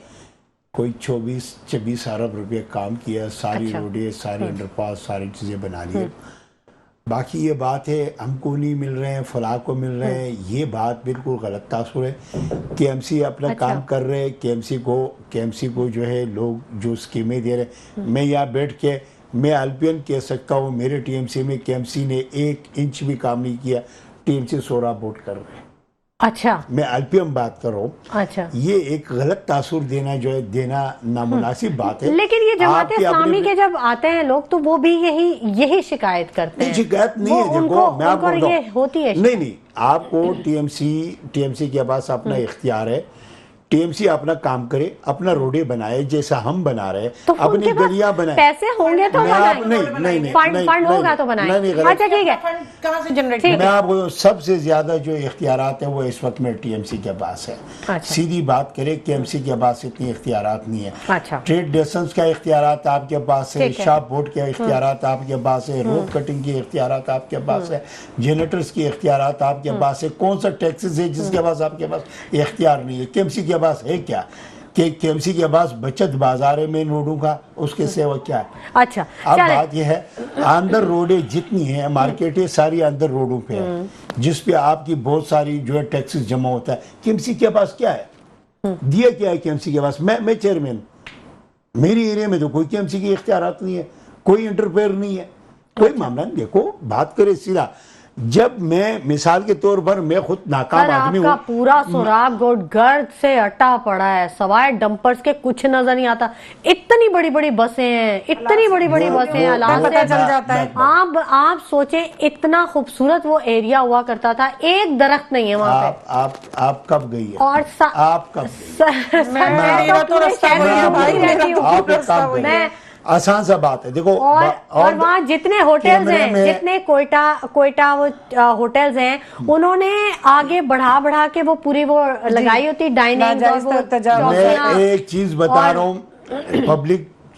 کوئی 24 ارب روپے کام کیا، ساری روڈیں، ساری انڈر پاس، ساری چیزیں بنا لی۔ باقی یہ بات ہے ہم کو نہیں مل رہے ہیں، فلاں کو مل رہے ہیں، یہ بات بالکل غلط تاثر ہے۔ کے ایم سی اپنا کام کر رہے ہیں، کے ایم سی کو جو ہے لوگ جو اسکیمیں دے رہے ہیں، میں یہاں بیٹھ کے میں ایل پی این کہہ سکتا ہوں میرے ٹی ایم سی میں کے ایم سی نے 1 انچ بھی کام نہیں کیا، ٹی ایم سی سورا ووٹ کر رہے ہیں۔ اچھا، میں ایل پی ایم بات کر رہا ہوں۔ اچھا، یہ ایک غلط تاثر دینا نامناسب بات ہے۔ لیکن یہ جماعت اسلامی کے جب آتے ہیں لوگ تو وہ بھی یہی شکایت کرتے ہیں۔ شکایت نہیں ہے، دیکھو میں آپ کو ہوتی ہے نہیں، آپ کو ٹی ایم سی کے پاس اپنا اختیار ہے، ٹی ایم سی اپنا کام کرے، اپنا روڈیں بنائے جیسا ہم بنا رہے ہیں، اپنی گلیاں بنائے، پیسے ہوں گے تو بنائیں، فنڈ ہوگا تو بنائیں۔ اچھا ٹھیک ہے، کہاں سے جنریٹ؟ میں آپ کو سب سے زیادہ جو اختیارات ہیں وہ اس وقت میں ٹی ایم سی کے پاس ہے۔ سیدھی بات کرے، کے ایم سی کے پاس اتنی اختیارات نہیں ہے۔ ٹریڈ لیسنس کا اختیارات آپ کے پاس ہے، شاپ بورڈ کے اختیارات آپ کے پاس ہے، روڈ کٹنگ کے اختیارات آپ کے پاس ہے، جنریٹرز کے اختیارات آپ کے پاس ہے۔ کون سا ٹیکسز ہے جس کے پاس آپ کے پاس اختیار نہیں ہے؟ کے ایم سی کے پاس ہے کیا؟ کہ کے ایم سی کے پاس بچت بازار ہے مین روڈوں کا، اس کے سوا کیا ہے؟ اچھا، اب بات یہ ہے اندر روڈیں جتنی ہیں، مارکیٹیں ساری اندر روڈوں پہ ہیں، جس پہ آپ کی بہت ساری جو ہے ٹیکسز جمع ہوتا ہے۔ کے ایم سی کے پاس کیا ہے؟ دیا کیا ہے کے ایم سی کے پاس؟ میں چیئرمین، میری ایریا میں تو کوئی کے ایم سی کی اختیارات نہیں ہے، کوئی انٹرفیئر نہیں ہے، کوئی معاملہ نہیں۔ دیکھو بات کرے سیدھا، جب میں مثال کے طور پر میں خود ناکام آدمی ہوں، آپ کا پورا سوراب گوٹ گرد سے اٹا پڑا ہے، سوائے ڈمپرز کے کچھ نظر نہیں آتا۔ اتنی بڑی بڑی بسیں ہیں، اتنی بڑی بڑی بسیں ہیں، پتہ چل جاتا ہے۔ آپ سوچیں اتنا خوبصورت وہ ایریا ہوا کرتا تھا، ایک درخت نہیں ہے وہاں پہ۔ آپ کب گئی ہے؟ اور آپ کب میں آسان سا بات ہے، دیکھو اور وہاں جتنے ہوٹلز ہیں، جتنے کوئٹہ وہ ہوٹلز ہیں، انہوں نے آگے بڑھا کے وہ پوری وہ لگائی ہوتی ڈائننگ۔ میں ایک چیز بتا رہا ہوں، پبلک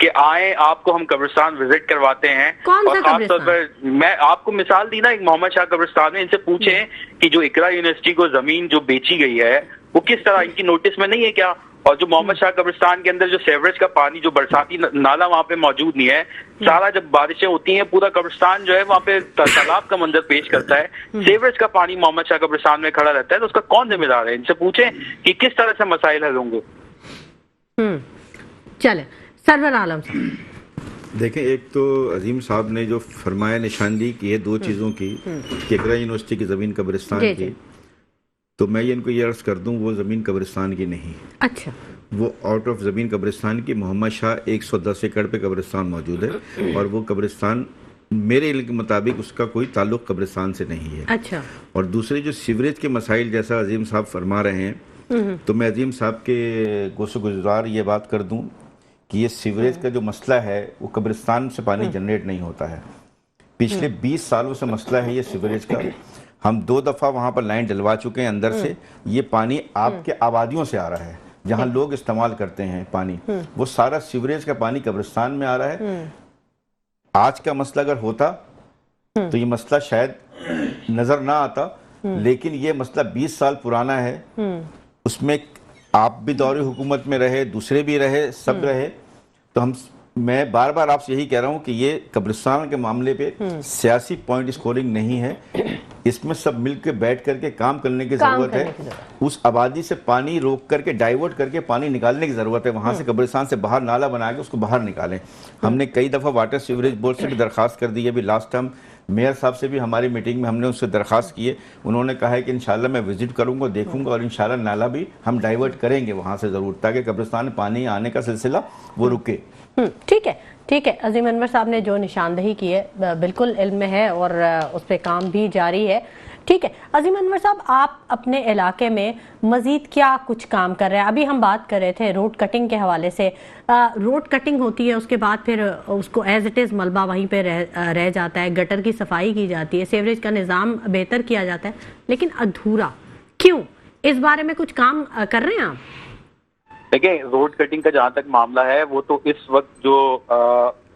کہ آئیں آپ کو ہم قبرستان وزٹ کرواتے ہیں. کون اور سا خاص طور پر میں آپ کو مثال دی نا ایک محمد شاہ قبرستان میں، ان سے پوچھیں کہ جو اقرا یونیورسٹی کو زمین جو بیچی گئی ہے وہ کس طرح، ان کی نوٹس میں نہیں ہے کیا؟ اور جو محمد شاہ قبرستان کے اندر جو سیوریج کا پانی، جو برساتی نالا وہاں پہ موجود نہیں ہے، سارا جب بارشیں ہوتی ہیں پورا قبرستان جو ہے وہاں پہ تالاب کا منظر پیش کرتا ہے، سیوریج کا پانی محمد شاہ قبرستان میں کھڑا رہتا ہے، تو اس کا کون ذمہ دار ہے؟ ان سے پوچھیں کہ کس طرح سے مسائل حل ہوں گے. چلے سرور عالم صاحب. دیکھیں، ایک تو عظیم صاحب نے جو فرمایا نشاندہی کی ہے دو چیزوں کی کہ اقرا یونیورسٹی کی زمین قبرستان کی، تو میں ان کو یہ عرض کر دوں وہ زمین قبرستان کی نہیں. اچھا. وہ آؤٹ آف زمین قبرستان کی محمد شاہ 110 ایکڑ پہ قبرستان موجود ہے، اور وہ قبرستان میرے علم کے مطابق اس کا کوئی تعلق قبرستان سے نہیں ہے. اچھا. اور دوسرے جو سیوریج کے مسائل جیسا عظیم صاحب فرما رہے ہیں، تو میں عظیم صاحب کے گزار یہ بات کر دوں کہ یہ سیوریج کا جو مسئلہ ہے وہ قبرستان سے پانی جنریٹ نہیں ہوتا ہے. پچھلے 20 سالوں سے مسئلہ ہے یہ سیوریج کا. ہم 2 دفعہ وہاں پر لائن ڈلوا چکے ہیں اندر سے. یہ پانی آپ کے آبادیوں سے آ رہا ہے جہاں لوگ استعمال کرتے ہیں پانی، وہ سارا سیوریج کا پانی قبرستان میں آ رہا ہے. آج کا مسئلہ اگر ہوتا تو یہ مسئلہ شاید نظر نہ آتا، لیکن یہ مسئلہ 20 سال پرانا ہے. اس میں آپ بھی دور حکومت میں رہے، دوسرے بھی رہے، سب رہے. تو میں بار بار آپ سے یہی کہہ رہا ہوں کہ یہ قبرستان کے معاملے پہ سیاسی پوائنٹ اسکورنگ نہیں ہے. اس میں سب مل کے بیٹھ کر کے کام کرنے کی ضرورت ہے. اس آبادی سے پانی روک کر کے ڈائیورٹ کر کے پانی نکالنے کی ضرورت ہے. وہاں سے قبرستان سے باہر نالا بنا کے اس کو باہر نکالیں. ہم نے کئی دفعہ واٹر سیوریج بورڈ سے بھی درخواست کر دی ہے. ابھی لاسٹ ٹائم میئر صاحب سے بھی ہماری میٹنگ میں ہم نے اس سے درخواست کی ہے. انہوں نے کہا ہے کہ انشاءاللہ میں وزٹ کروں گا، دیکھوں گا، اور انشاءاللہ نالا بھی ہم ڈائیورٹ کریں گے وہاں سے ضرور، تاکہ قبرستان میں پانی آنے کا سلسلہ وہ رکے. ٹھیک ہے، ٹھیک ہے. عظیم انور صاحب نے جو نشاندہی کی ہے بالکل علم میں ہے اور اس پہ کام بھی جاری ہے. ٹھیک ہے عظیم انور صاحب، آپ اپنے علاقے میں مزید کیا کچھ کام کر رہے ہیں؟ ابھی ہم بات کر رہے تھے روڈ کٹنگ کے حوالے سے. روڈ کٹنگ ہوتی ہے، اس کے بعد پھر اس کو ایز اٹ از ملبہ وہیں پہ رہ جاتا ہے، گٹر کی صفائی کی جاتی ہے، سیوریج کا نظام بہتر کیا جاتا ہے، لیکن ادھورا کیوں؟ اس بارے میں کچھ کام کر رہے ہیں آپ؟ دیکھیں، روڈ کٹنگ کا جہاں تک معاملہ ہے وہ تو اس وقت جو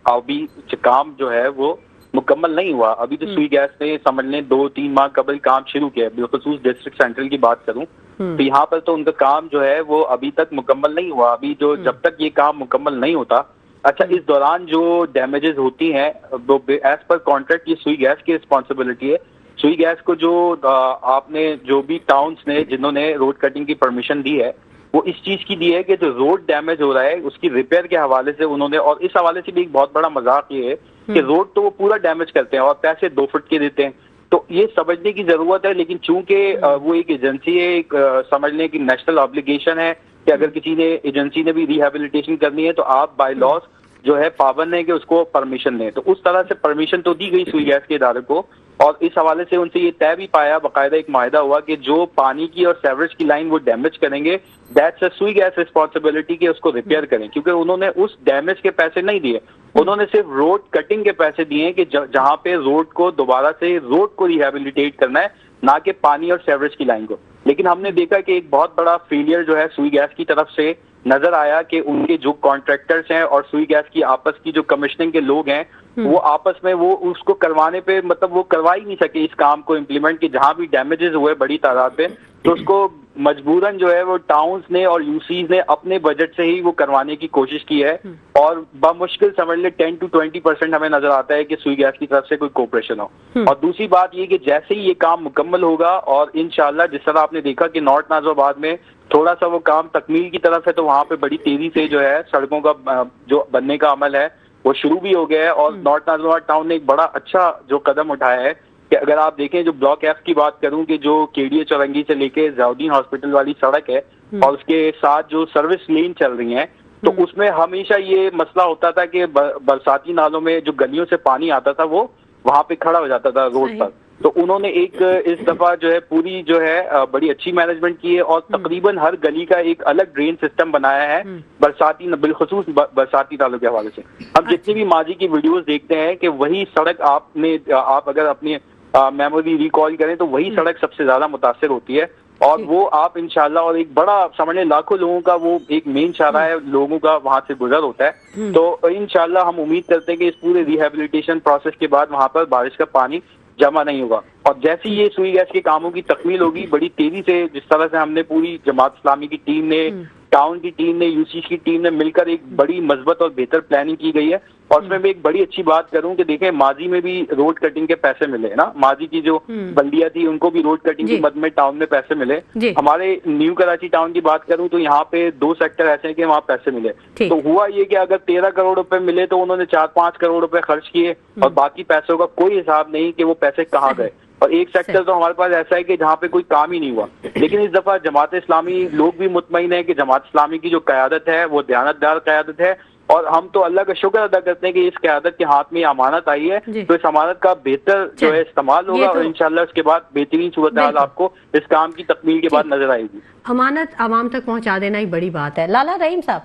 ابھی کام جو ہے وہ مکمل نہیں ہوا. ابھی تو سوئی گیس نے سمجھ لیں 2-3 ماہ قبل کام شروع کیا. بالخصوص ڈسٹرکٹ سینٹرل کی بات کروں تو یہاں پر تو ان کا کام جو ہے وہ ابھی تک مکمل نہیں ہوا. ابھی جو جب تک یہ کام مکمل نہیں ہوتا، اچھا اس دوران جو ڈیمیجز ہوتی ہیں وہ ایز پر کانٹریکٹ یہ سوئی گیس کی رسپانسبلٹی ہے. سوئی گیس کو جو آپ نے جو بھی ٹاؤنز نے جنہوں نے روڈ کٹنگ کی پرمیشن دی ہے وہ اس چیز کی دی ہے کہ جو روڈ ڈیمیج ہو رہا ہے اس کی ریپیئر کے حوالے سے انہوں نے، اور اس حوالے سے بھی ایک بہت بڑا مذاق یہ ہے کہ روڈ تو وہ پورا ڈیمیج کرتے ہیں اور پیسے 2 فٹ کے دیتے ہیں. تو یہ سمجھنے کی ضرورت ہے. لیکن چونکہ وہ ایک ایجنسی ہے، ایک سمجھ لیں کہ نیشنل آبلیگیشن ہے کہ اگر کسی نے ایجنسی نے بھی ریہیبلیٹیشن کرنی ہے تو آپ بائی لاس جو ہے پابند ہے کہ اس کو پرمیشن دیں. تو اس طرح سے پرمیشن تو دی گئی سوئی گیس کے ادارے کو، اور اس حوالے سے ان سے یہ طے بھی پایا، باقاعدہ ایک معاہدہ ہوا کہ جو پانی کی اور سیوریج کی لائن وہ ڈیمیج کریں گے، دیٹس اے سوئی گیس رسپانسبلٹی کہ اس کو ریپیئر کریں. کیونکہ انہوں نے اس ڈیمیج کے پیسے نہیں دیے، انہوں نے صرف روڈ کٹنگ کے پیسے دیے ہیں کہ جہاں پہ روڈ کو دوبارہ سے روڈ کو ریہیبلیٹیٹ کرنا ہے، نہ کہ پانی اور سیوریج کی لائن کو. لیکن ہم نے دیکھا کہ ایک بہت بڑا فیلئر جو ہے سوئی گیس کی طرف سے نظر آیا کہ ان کے جو کانٹریکٹرز ہیں اور سوئی گیس کی آپس کی جو کمیشننگ کے لوگ ہیں وہ آپس میں وہ اس کو کروانے پہ مطلب وہ کروا ہی نہیں سکے اس کام کو امپلیمنٹ، کہ جہاں بھی ڈیمیجز ہوئے بڑی تعداد پہ تو اس کو مجبوراً جو ہے وہ ٹاؤنز نے اور یوسیز نے اپنے بجٹ سے ہی وہ کروانے کی کوشش کی ہے. اور بمشکل سمجھ لیں 10 to 20% ہمیں نظر آتا ہے کہ سوئی گیس کی طرف سے کوئی کوپریشن ہو. اور دوسری بات یہ کہ جیسے ہی یہ کام مکمل ہوگا اور انشاءاللہ جس طرح آپ نے دیکھا کہ نارتھ نازو آباد میں تھوڑا سا وہ کام تکمیل کی طرف ہے تو وہاں پہ بڑی تیزی سے جو ہے سڑکوں کا جو بننے کا عمل ہے وہ شروع بھی ہو گیا ہے. اور نارتھ نازو آباد ٹاؤن نے ایک بڑا اچھا جو قدم اٹھایا ہے کہ اگر آپ دیکھیں جو بلاک ایف کی بات کروں کہ جو KDA چورنگی سے لے کے ضیاءالدین ہاسپٹل والی سڑک ہے اور اس کے ساتھ جو سروس لین چل رہی ہیں تو اس میں ہمیشہ یہ مسئلہ ہوتا تھا کہ برساتی نالوں میں جو گلیوں سے پانی آتا تھا وہ وہاں پہ کھڑا ہو جاتا تھا روڈ پر. تو انہوں نے ایک اس دفعہ جو ہے پوری جو ہے بڑی اچھی مینجمنٹ کی ہے اور تقریباً ہر گلی کا ایک الگ ڈرین سسٹم بنایا ہے برساتی بالخصوص برساتی نالوں کے حوالے سے. ہم جتنی بھی ماضی کی ویڈیوز دیکھتے ہیں کہ وہی سڑک آپ اگر اپنی میموری ریکال کریں تو وہی سڑک سب سے زیادہ متاثر ہوتی ہے. اور وہ آپ انشاءاللہ، اور ایک بڑا سمجھ لیں لاکھوں لوگوں کا وہ ایک مین شاہراہ ہے، لوگوں کا وہاں سے گزر ہوتا ہے. تو انشاءاللہ ہم امید کرتے ہیں کہ اس پورے ریہیبلیٹیشن پروسیس کے بعد وہاں پر بارش کا پانی جمع نہیں ہوگا. اور جیسے یہ سوئی گیس کے کاموں کی تکمیل ہوگی بڑی تیزی سے، جس طرح سے ہم نے پوری جماعت اسلامی کی ٹیم نے، ٹاؤن کی ٹیم نے، یو سی کی ٹیم نے مل کر ایک بڑی مثبت اور بہتر پلاننگ کی گئی ہے. اور اس میں بھی ایک بڑی اچھی بات کروں کہ دیکھیں ماضی میں بھی روڈ کٹنگ کے پیسے ملے نا، ماضی کی جو بلدیاں تھی ان کو بھی روڈ کٹنگ کی مد میں ٹاؤن میں پیسے ملے. ہمارے نیو کراچی ٹاؤن کی بات کروں تو یہاں پہ 2 سیکٹر ایسے ہیں کہ وہاں پیسے ملے. تو ہوا یہ کہ اگر 13 کروڑ روپے ملے تو انہوں نے 4-5 کروڑ روپے خرچ کیے اور باقی پیسوں کا کوئی حساب نہیں کہ وہ پیسے کہاں گئے. اور ایک سیکٹر تو ہمارے پاس ایسا ہے کہ جہاں پہ کوئی کام ہی نہیں ہوا. لیکن اس دفعہ جماعت اسلامی لوگ بھی مطمئن ہیں کہ جماعت اسلامی کی جو قیادت ہے وہ دیانتدار قیادت ہے، اور ہم تو اللہ کا شکر ادا کرتے ہیں کہ اس قیادت کے ہاتھ میں امانت آئی ہے. تو اس امانت کا بہتر جو ہے استعمال ہوگا، اور انشاءاللہ اس کے بعد بہترین صورتحال آپ کو اس کام کی تکمیل کے بعد نظر آئے گی. امانت عوام تک پہنچا دینا ہی بڑی بات ہے. لالا رحیم صاحب،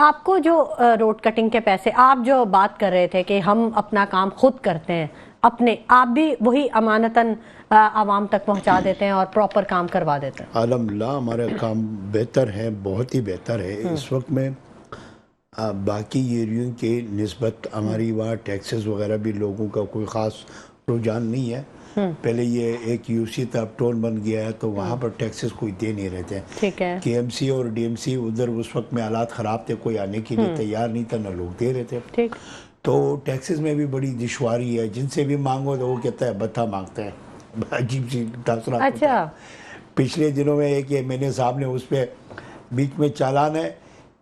آپ کو جو روڈ کٹنگ کے پیسے، آپ جو بات کر رہے تھے کہ ہم اپنا کام خود کرتے ہیں اپنے، آپ بھی وہی امانتاً عوام تک پہنچا دیتے ہیں اور پراپر کام کروا دیتے ہیں؟ الحمدللہ ہمارا کام بہتر ہے، بہت ہی بہتر ہے. اس وقت میں باقی ایریوں کے نسبت ہماری وہاں ٹیکسز وغیرہ بھی لوگوں کا کوئی خاص رجحان نہیں ہے. پہلے یہ ایک یو سی تھا، اب ٹول بن گیا ہے، تو وہاں پر ٹیکسز کوئی دے نہیں رہتے ہیں. ٹھیک ہے. کے ایم سی اور ڈی ایم سی ادھر اس وقت میں حالات خراب تھے، کوئی آنے کے لیے تیار نہیں تھا، نہ لوگ دے رہے تھے. ٹھیک. تو ٹیکسز میں بھی بڑی دشواری ہے. جن سے بھی مانگو تو وہ کہتا ہے بتہ مانگتا ہے. عجیب سی تاثرات. اچھا. پچھلے دنوں میں ایک میں نے صاحب نے اس پہ بیچ میں چالان ہے،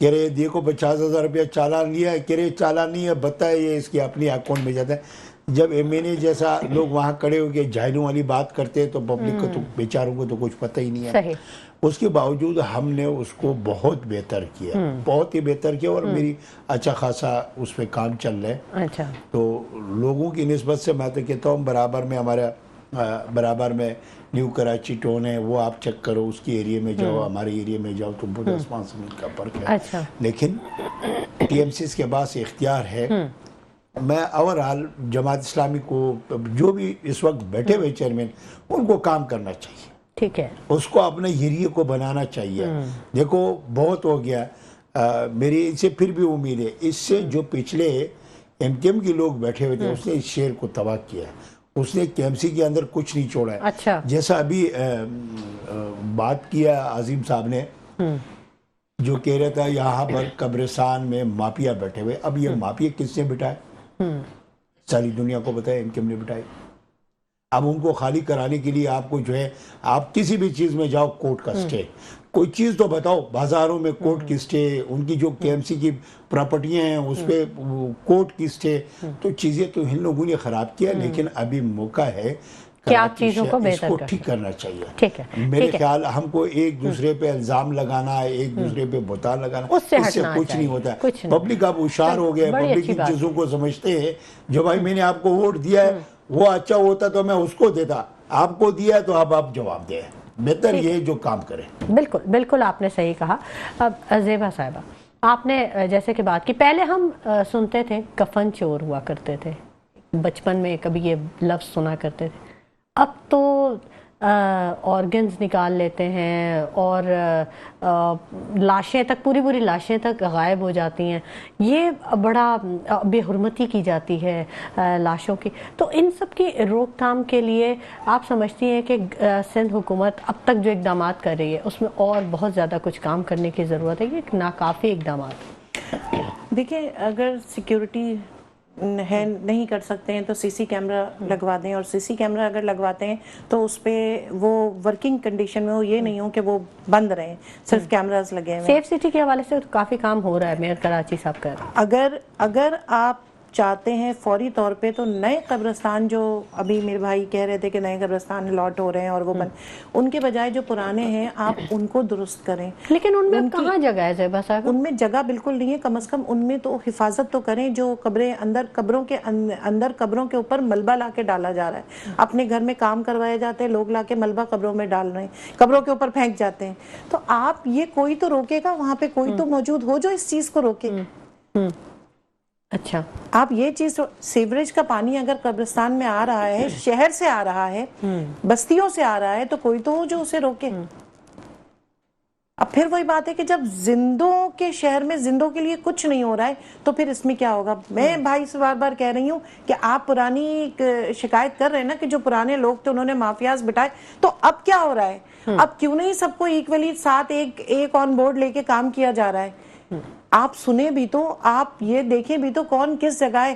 کہہ رہے دیکھو 50,000 روپیہ چالان لیا ہے، کہہ رہے چالان نہیں ہے، بتہ ہے یہ اس کی اپنی اکاؤنٹ میں جاتا ہے. جب ایم این اے جیسا لوگ وہاں کھڑے ہو کے جاہلوں والی بات کرتے ہیں تو پبلک کو تو بیچاروں کو تو کچھ پتہ ہی نہیں ہے. اس کے باوجود ہم نے اس کو بہت بہتر کیا، بہت ہی بہتر کیا، اور میری اچھا خاصا اس پہ کام چل رہا ہے. اچھا. تو لوگوں کی نسبت سے میں تو کہتا ہوں برابر میں ہمارا برابر میں نیو کراچی ٹون ہے، وہ آپ چیک کرو، اس کی ایریے میں جاؤ، ہمارے ایریے میں جاؤ تو بہت آسمان زمین کا فرق ہے. اچھا. لیکن ٹی ایم سیز کے پاس اختیار ہے. میں اوورال جماعت اسلامی کو جو بھی اس وقت بیٹھے ہوئے چیئرمین ان کو کام کرنا چاہیے. ٹھیک ہے. اس کو اپنے ایریے کو بنانا چاہیے. دیکھو بہت ہو گیا، میری ان سے پھر بھی امید ہے، اس سے جو پچھلے ایم کیو ایم کے لوگ بیٹھے ہوئے تھے اس نے اس شہر کو تباہ کیا ہے. اس نے کے ایم سی کے اندر کچھ نہیں چھوڑا ہے. اچھا. جیسا ابھی بات کیا عظیم صاحب نے، جو کہہ رہا تھا یہاں پر قبرستان میں مافیا بیٹھے ہوئے. اب یہ مافیا کس نے بٹھائے؟ ساری دنیا کو بتائے ایم کیو ایم نے بٹھائے. اب ان کو خالی کرانے کے لیے آپ کو جو ہے، آپ کسی بھی چیز میں جاؤ کورٹ کا سٹے، کوئی چیز تو بتاؤ. بازاروں میں کورٹ کی سٹے، ان کی جو کے ایم سی کی پراپرٹیاں ہیں اس پہ کورٹ کی سٹے. تو چیزیں تو ان لوگوں نے خراب کیا، لیکن ابھی موقع ہے کیا چیزوں کو اس بہتر کو ٹھیک کرنا چاہیے. ٹھیک ہے. میرے خیال ہم کو ایک دوسرے پہ الزام لگانا، ایک دوسرے پہ بہتان لگانا، اس سے کچھ نہیں ہوتا. پبلک اب ہوشیار ہو گیا، پبلک ان چیزوں کو سمجھتے ہیں. جو بھائی میں نے آپ کو ووٹ دیا ہے وہ اچھا ہوتا تو میں اس کو دیتا، آپ کو دیا ہے تو اب آپ جواب دیں. بہتر یہ جو کام کریں. بالکل بالکل آپ نے صحیح کہا. اب زیبا صاحبہ، آپ نے جیسے کہ بات کی، پہلے ہم سنتے تھے کفن چور ہوا کرتے تھے، بچپن میں کبھی یہ لفظ سنا کرتے تھے. اب تو آرگنز نکال لیتے ہیں اور لاشیں تک، پوری پوری لاشیں تک غائب ہو جاتی ہیں. یہ بڑا بے حرمتی کی جاتی ہے لاشوں کی. تو ان سب کی روک تھام کے لیے آپ سمجھتی ہیں کہ سندھ حکومت اب تک جو اقدامات کر رہی ہے اس میں اور بہت زیادہ کچھ کام کرنے کی ضرورت ہے؟ یہ ناکافی اقدامات. دیکھیں، اگر سیکیورٹی ہے نہیں کر سکتے ہیں تو سی سی کیمرہ لگوا دیں، اور سی سی کیمرہ اگر لگواتے ہیں تو اس پہ وہ ورکنگ کنڈیشن میں ہو، یہ نہیں ہو کہ وہ بند رہیں، صرف کیمراز لگے ہوئے. سیف سٹی کے حوالے سے تو کافی کام ہو رہا ہے، میئر کراچی صاحب کا. اگر آپ چاہتے ہیں فوری طور پہ تو نئے قبرستان، جو ابھی میرے بھائی کہہ رہے تھے کہ نئے قبرستان الاٹ ہو رہے ہیں اور وہ ان کے بجائے جو پرانے ہیں آپ ان کو درست کریں. لیکن ان میں کہاں جگہ ہے زیبا صاحب؟ ان میں جگہ بالکل نہیں ہے. کم از کم ان میں تو حفاظت تو کریں. جو قبریں اندر، قبروں کے اندر، قبروں کے اوپر ملبہ لا کے ڈالا جا رہا ہے. اپنے گھر میں کام کروائے جاتے ہیں لوگ، لا کے ملبہ قبروں میں ڈال رہے ہیں، قبروں کے اوپر پھینک جاتے ہیں. تو آپ یہ کوئی تو روکے گا، وہاں پہ کوئی تو موجود ہو جو اس چیز کو روکے. اچھا. آپ یہ چیز، سیوریج کا پانی اگر قبرستان میں آ رہا ہے، شہر سے آ رہا ہے، بستیوں سے آ رہا ہے، تو کوئی تو ہو جو اسے روکے. اب پھر وہی بات ہے کہ جب زندوں کے شہر میں زندوں کے لیے کچھ نہیں ہو رہا ہے تو پھر اس میں کیا ہوگا؟ میں بھائی سے بار بار کہہ رہی ہوں کہ آپ پرانی شکایت کر رہے ہیں نا کہ جو پرانے لوگ تھے انہوں نے مافیاز بٹھائے، تو اب کیا ہو رہا ہے؟ اب کیوں نہیں سب کو ایکولی ساتھ ایک آن بورڈ لے کے کام کیا جا رہا ہے؟ آپ سنیں بھی تو، آپ یہ دیکھیں بھی تو کون کس جگہ ہے.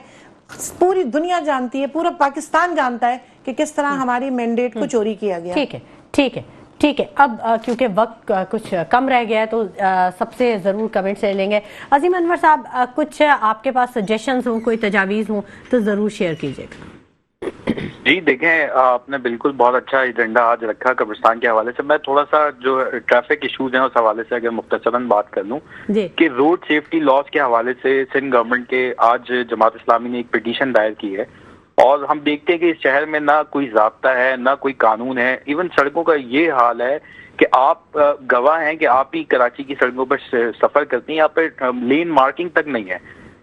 پوری دنیا جانتی ہے، پورا پاکستان جانتا ہے کہ کس طرح ہماری مینڈیٹ کو چوری کیا گیا. ٹھیک ہے. اب کیونکہ وقت کچھ کم رہ گیا ہے تو سب سے ضرور کمنٹ سے لیں گے. عظیم انور صاحب، کچھ آپ کے پاس سجیشنز ہوں، کوئی تجاویز ہوں تو ضرور شیئر کیجیے گا. جی دیکھیں، آپ نے بالکل بہت اچھا ایجنڈا آج رکھا قبرستان کے حوالے سے. میں تھوڑا سا جو ٹریفک ایشوز ہیں اس حوالے سے اگر مختصراً بات کر لوں کہ روڈ سیفٹی لاز کے حوالے سے سندھ گورنمنٹ کے آج جماعت اسلامی نے ایک پٹیشن دائر کی ہے، اور ہم دیکھتے ہیں کہ اس شہر میں نہ کوئی ضابطہ ہے نہ کوئی قانون ہے. ایون سڑکوں کا یہ حال ہے کہ آپ گواہ ہیں کہ آپ ہی کراچی کی سڑکوں پر سفر کرتی ہیں، یہاں پہ لین مارکنگ تک نہیں ہے.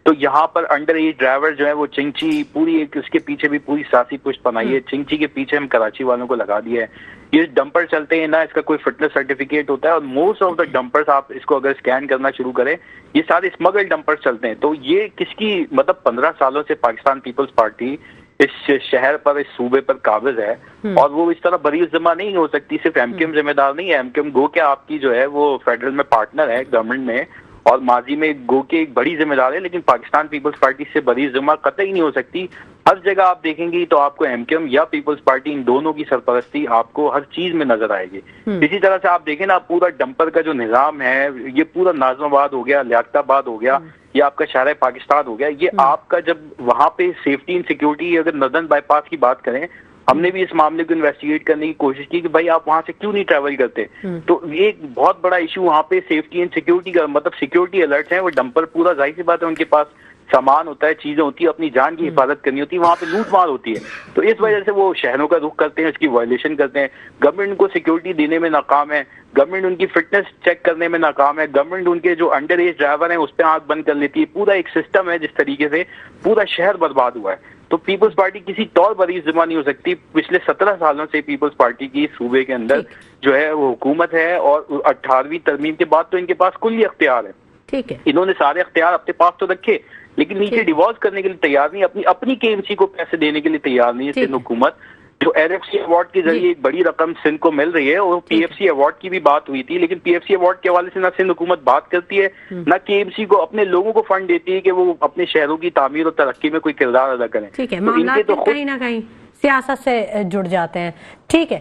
تو یہاں پر انڈر ایج ڈرائیور جو ہے وہ چنگچی پوری ایک اس کے پیچھے بھی پوری سیاسی پشت بنائی ہے. چنگچی کے پیچھے ہم کراچی والوں کو لگا دیا ہے. یہ ڈمپر چلتے ہیں، نہ اس کا کوئی فٹنس سرٹیفکیٹ ہوتا ہے، اور موسٹ آف دا ڈمپرز آپ اس کو اگر اسکین کرنا شروع کریں یہ سارے اسمگل ڈمپر چلتے ہیں. تو یہ کس کی مطلب 15 سالوں سے پاکستان پیپلز پارٹی اس شہر پر، اس صوبے پر قابض ہے، اور وہ اس طرح بری ذمہ نہیں ہو سکتی. صرف ایم کیو ایم ذمہ دار نہیں ہے. ایم کیو ایم گو کہ آپ کی جو ہے وہ فیڈرل میں پارٹنر ہے گورنمنٹ میں، اور ماضی میں گو کے ایک بڑی ذمہ دار ہے، لیکن پاکستان پیپلز پارٹی سے بڑی ذمہ قطعی نہیں ہو سکتی. ہر جگہ آپ دیکھیں گی تو آپ کو ایم کیو ایم یا پیپلز پارٹی ان دونوں کی سرپرستی آپ کو ہر چیز میں نظر آئے گی. اسی طرح سے آپ دیکھیں نا، پورا ڈمپر کا جو نظام ہے یہ پورا ناظم آباد ہو گیا، لیاقت آباد ہو گیا، یہ آپ کا شہر پاکستان ہو گیا. یہ آپ کا جب وہاں پہ سیفٹی اینڈ سیکیورٹی، اگر نردرن بائی پاس کی بات کریں، ہم نے بھی اس معاملے کو انویسٹیگیٹ کرنے کی کوشش کی کہ بھائی آپ وہاں سے کیوں نہیں ٹریول کرتے. تو یہ ایک بہت بڑا ایشو وہاں پہ سیفٹی اینڈ سیکیورٹی کا، مطلب سیکیورٹی الرٹس ہیں. وہ ڈمپر پورا ظاہر سی بات ہے ان کے پاس سامان ہوتا ہے، چیزیں ہوتی ہیں، اپنی جان کی حفاظت کرنی ہوتی ہے، وہاں پہ لوٹ مار ہوتی ہے. تو اس وجہ سے وہ شہروں کا رخ کرتے ہیں، اس کی وائلیشن کرتے ہیں. گورنمنٹ ان کو سیکیورٹی دینے میں ناکام ہے، گورنمنٹ ان کی فٹنس چیک کرنے میں ناکام ہے، گورنمنٹ ان کے جو انڈر ایج ڈرائیور ہیں اس پہ آنکھ بند کر لیتی ہے. پورا ایک سسٹم ہے جس طریقے سے پورا شہر برباد ہوا ہے. تو پیپلز پارٹی کسی طور بری ذمہ نہیں ہو سکتی. پچھلے 17 سالوں سے پیپلز پارٹی کی صوبے کے اندر جو ہے وہ حکومت ہے، اور 18ویں ترمیم کے بعد تو ان کے پاس کلی اختیار ہے. ٹھیک ہے، انہوں نے سارے اختیار اپنے پاس تو رکھے، لیکن نیچے ڈیوالو کرنے کے لیے تیار نہیں، اپنی کے ایم سی کو پیسے دینے کے لیے تیار نہیں ہے. سندھ حکومت جو ایل ایف سی ایوارڈ کے ذریعے ایک بڑی رقم سندھ کو مل رہی ہے، اور پی ایف سی ایوارڈ کی بھی بات ہوئی تھی، لیکن پی ایف سی ایوارڈ کے حوالے سے نہ سندھ حکومت بات کرتی ہے، نہ کے ایم سی کو اپنے لوگوں کو فنڈ دیتی ہے کہ وہ اپنے شہروں کی تعمیر اور ترقی میں کوئی کردار ادا کریں. ٹھیک ہے، معاملات کہیں نہ کہیں سیاست سے جڑ جاتے ہیں. ٹھیک ہے.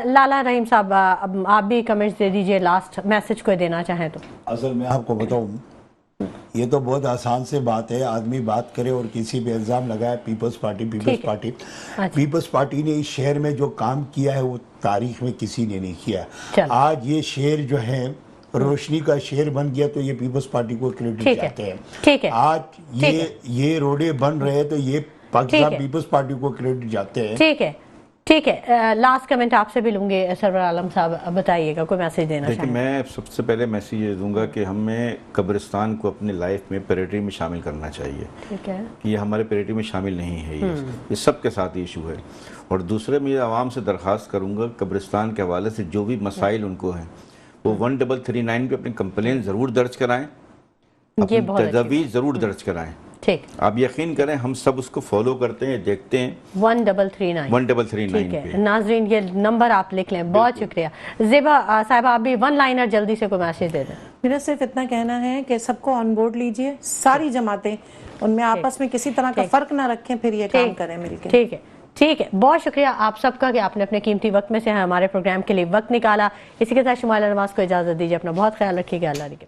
لالا رحیم صاحب، آپ بھی کمنٹس دے دیجئے، لاسٹ میسج کوئی دینا چاہیں تو. اصل میں آپ کو بتاؤں، یہ تو بہت آسان سے بات ہے، آدمی بات کرے اور کسی پہ الزام لگائے پیپلز پارٹی نے اس شہر میں جو کام کیا ہے وہ تاریخ میں کسی نے نہیں کیا. آج یہ شہر جو ہے روشنی کا شہر بن گیا تو یہ پیپلز پارٹی کو کریڈٹ جاتے ہیں. آج یہ روڈیں بن رہے تو یہ پاکستان پیپلز پارٹی کو کریڈٹ جاتے ہیں. ٹھیک ہے. لاسٹ کمنٹ آپ سے بھی لوں گے. سرور عالم صاحب بتائیے گا، کوئی میسیج دینا چاہیں؟ دیکھیں، میں سب سے پہلے میسیج یہ دوں گا کہ ہمیں قبرستان کو اپنی لائف میں پریورٹی میں شامل کرنا چاہیے. ٹھیک ہے، یہ ہمارے پریورٹی میں شامل نہیں ہے. یہ سب کے ساتھ ایشو ہے. اور دوسرے میں عوام سے درخواست کروں گا، قبرستان کے حوالے سے جو بھی مسائل ان کو ہیں وہ 1339 پہ اپنی کمپلین ضرور درج کرائیں، اپنی تجاویز ضرور درج کرائیں. ٹھیک، آپ یقین کریں ہم سب اس کو فالو کرتے ہیں، دیکھتے ہیں. 1339 ٹھیک ہے. ناظرین یہ نمبر آپ لکھ لیں. بہت شکریہ. زیبا صاحب، آپ بھی 1 لائنر جلدی سے کوئی میسیج دے دیں. میرا صرف اتنا کہنا ہے کہ سب کو آن بورڈ لیجئے، ساری جماعتیں، ان میں آپس میں کسی طرح کا فرق نہ رکھیں، پھر یہ کام کریں مل کے. ٹھیک ہے. بہت شکریہ آپ سب کا کہ آپ نے اپنے قیمتی وقت میں سے ہمارے پروگرام کے لیے وقت نکالا. اسی کے ساتھ شمائلہ نواز کو اجازت دیجیے. اپنا بہت خیال رکھیے گا. اللہ کے